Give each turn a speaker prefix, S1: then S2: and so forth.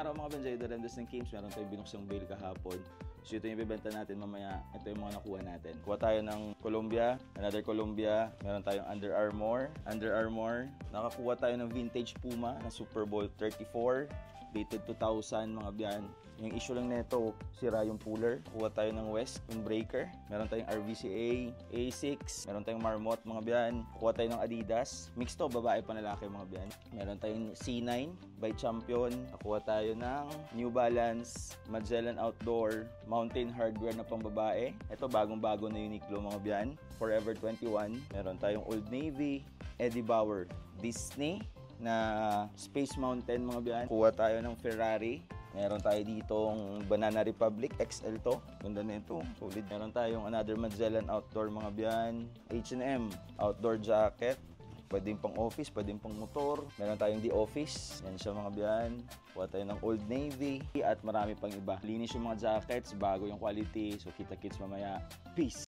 S1: araw mga Benjay, the Rendes ng Games, meron tayong binuksang bale kahapon. So ito yung ibibenta natin mamaya, ito yung mga nakuha natin. Kuha tayo ng Columbia, another Columbia, meron tayong Under Armour, nakakuha tayo ng vintage Puma na Super Bowl 34, dated 2000 mga biyan. Yung issue lang nito, sira yung puller. Kuha tayo ng West, yung breaker. Meron tayong RVCA, A6, meron tayong Marmot mga biyan. Kuha tayo ng Adidas. Mix to, babae pa lalaki mga biyan. Meron tayong C9 by Champion. Kuha tayo ng New Balance, Magellan Outdoor, Mountain Hardwear na pang babae. Ito bagong-bago na Uniqlo mga biyan. Forever 21. Meron tayong Old Navy, Eddie Bauer, Disney na Space Mountain mga biyan. Kuha tayo ng Ferrari. Meron tayo ditong Banana Republic XL to. Ganda na ito. Solid. Meron tayong another Magellan Outdoor mga biyan. H&M Outdoor Jacket. Pwedeng pang office, pwedeng pang motor. Meron tayong The Office. Yan siya mga biyan. Kuha tayo ng Old Navy. At marami pang iba. Linis yung mga jackets. Bago yung quality. So kita-kits mamaya. Peace!